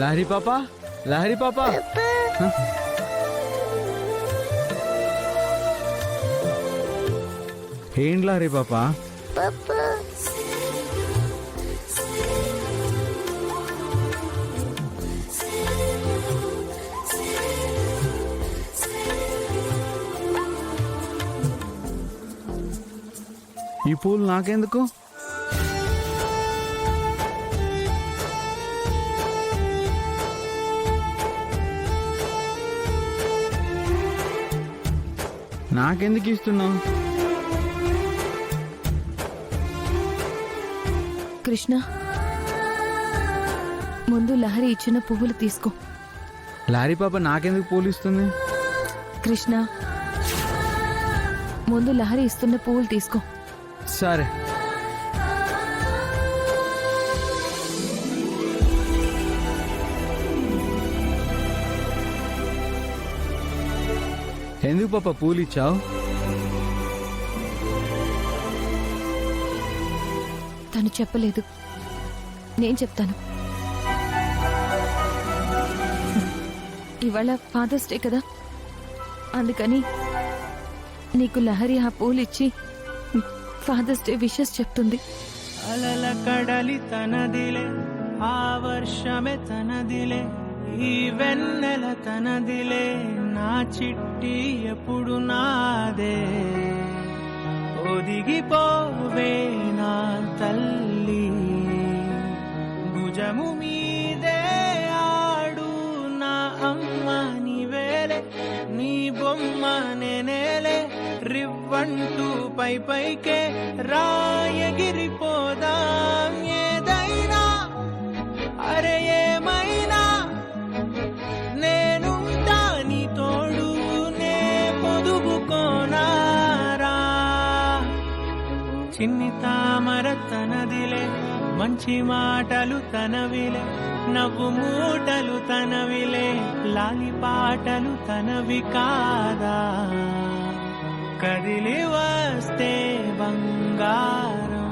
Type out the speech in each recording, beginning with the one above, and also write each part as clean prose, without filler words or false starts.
లహరి పాపా, లహరి పాపా. ఏంటి లహరి పాపా? ఈ పూలు నాకెందుకు? నాకెందుకు ఇస్తున్నావు? కృష్ణ, ముందు లహరి ఇచ్చిన పువ్వులు తీసుకో. లహరి పాప నాకెందుకు పూలు ఇస్తుంది? కృష్ణ, ముందు లహరి ఇస్తున్న పువ్వులు తీసుకో. సరే. ఎందుకు పాప పూలు ఇచ్చావు? తను చెప్పలేదు, నేను చెప్తాను. ఇవాళ ఫాదర్స్ డే కదా, అందుకని నీకు లహరి ఆ పూలు ఇచ్చి ఫాదర్స్ డే విషెస్ చెప్తుంది. అలల కడలి తనదిలే, ఆ వర్షమే తనదిలే, ఈ వెన్నెల తనదిలే, నా చిట్టి ఎప్పుడు నాదే. ఒదిగిపోవే నా తల్లి, భుజము మీదే ఆడు నా అమ్మ నీవేలే, నీ బొమ్మ నేనేలే, రివ్వంటూ పై పైకే రాయగిరిపోదాం. ఏదైనా అరే ఏమైనా నేనుంటా నీ తోడు, నే పొదుగుకోనారా. చిన్ని తామర తనదిలే, మంచి మాటలు తనవిలే, నవ్వు మూటలు తనవిలే, లాలి పాటలు తనవి కాదా. కదిలి వస్తే బంగారం,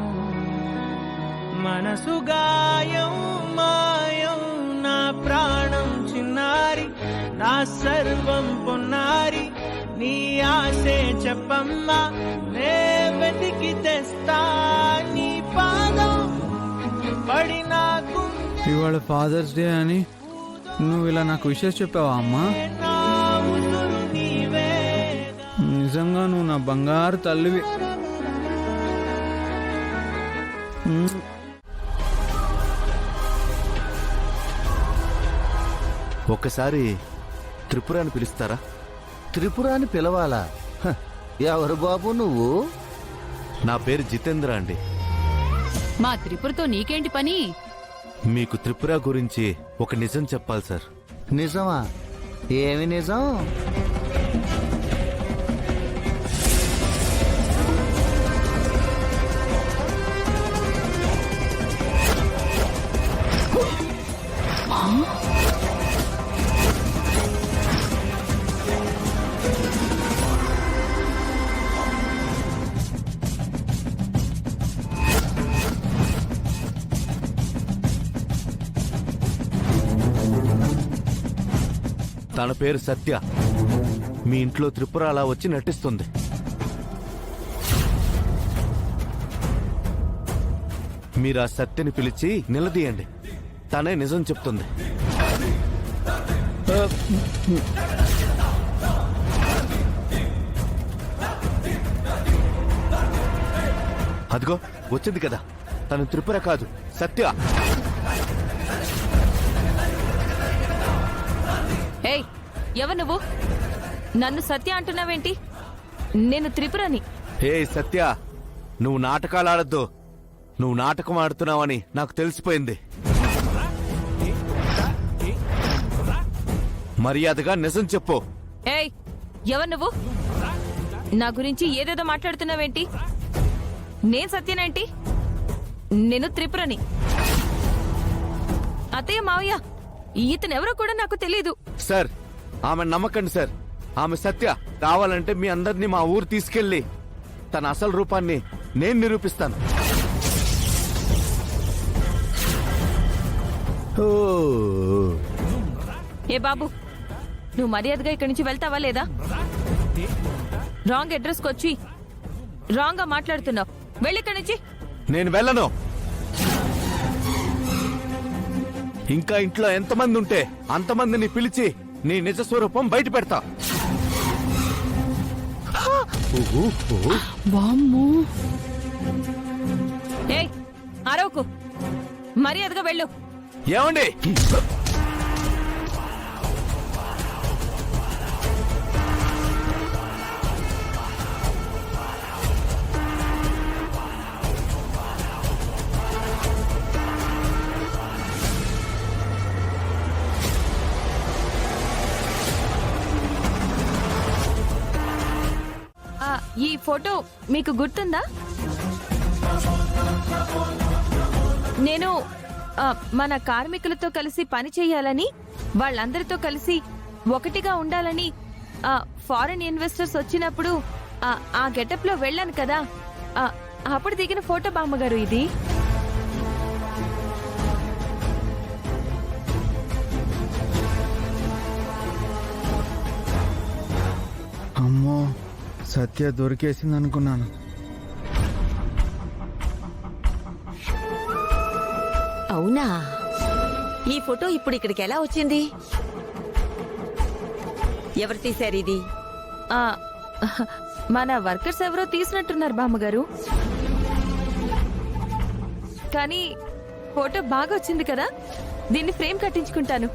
మనసు గాయం మాయం, నా ప్రాణం చిన్నారి, నా సర్వం పొన్నారి, నీ ఆశే చెప్పమ్మా, నే వెతికి తెస్తా నీ పాదం పడి నాకు. ఇవాళ ఫాదర్స్ డే అని నువ్వు ఇలా నాకు విషయం చెప్పావా అమ్మా? నా ఉసురు నీవే, నిజంగా నువ్వు నా బంగారు తల్లివి. ఒక్కసారి త్రిపురాని పిలుస్తారా? త్రిపురాని పిలవాలా? ఎవరు బాబు నువ్వు? నా పేరు జితేంద్ర అండి. మా త్రిపురతో నీకేంటి పని? మీకు త్రిపుర గురించి ఒక నిజం చెప్పాలి సార్. నిజమా? ఏమి నిజం? తన పేరు సత్య. మీ ఇంట్లో త్రిపుర అలా వచ్చి నటిస్తుంది. మీరు ఆ సత్యని పిలిచి నిలదీయండి, తనే నిజం చెప్తుంది. అదిగో వచ్చింది కదా, తను త్రిపుర కాదు, సత్య. ఏయ్, ఎవరు నువ్వు? నన్ను సత్య అంటున్నావేంటి? నేను త్రిపురని. హే సత్య, నువ్వు నాటకాలు ఆడద్దు. నువ్వు నాటకం ఆడుతున్నావని నాకు తెలిసిపోయింది. మర్యాదగా నిజం చెప్పు. ఏయ్, ఎవరు నువ్వు? నా గురించి ఏదేదో మాట్లాడుతున్నావేంటి? నేను సత్యనేంటి? నేను త్రిపురని. అత్తయ్య, మావయ్య, ఇతనెవరో కూడా నాకు తెలీదు. సార్, ఆమె నమ్మకండి సార్. ఆమె సత్య. కావాలంటే మీ అందరినీ మా ఊరు తీసుకెళ్లి తన అసలు రూపాన్ని నేను నిరూపిస్తాను. ఓ ఏ బాబు, నువ్వు మర్యాదగా ఇక్కడి నుంచి వెళ్తావా లేదా? రాంగ్ అడ్రస్కి వచ్చి రాంగ్ గా మాట్లాడుతున్నావు. వెళ్ళి ఇక్కడి నుంచి. నేను వెళ్ళను. ఇంకా ఇంట్లో ఎంతమంది ఉంటే అంతమందిని పిలిచి నీ నిజ స్వరూపం బయట పెడతా. వామ్మో. ఏయ్, అరవకు. మర్యాదగా వెళ్ళు. ఏమండి? ఈ ఫోటో మీకు గుర్తుందా? నేను మన కార్మికులతో కలిసి పని చేయాలని, వాళ్ళందరితో కలిసి ఒకటిగా ఉండాలని ఫారెన్ ఇన్వెస్టర్స్ వచ్చినప్పుడు ఆ గెటప్ లో వెళ్ళాను కదా, అప్పుడు దిగిన ఫోటో బామ్మగారు ఇది. అమ్మో, సత్య దొరికేసింది అనుకున్నాను. అవునా? ఈ ఫోటో ఇప్పుడు ఇక్కడికి ఎలా వచ్చింది? ఎవరు తీశారు ఇది? ఆ, మన వర్కర్స్ ఎవరో తీసినట్టున్నారు బామ్మగారు. కానీ ఫోటో బాగా వచ్చింది కదా, దీన్ని ఫ్రేమ్ కట్టించుకుంటాను.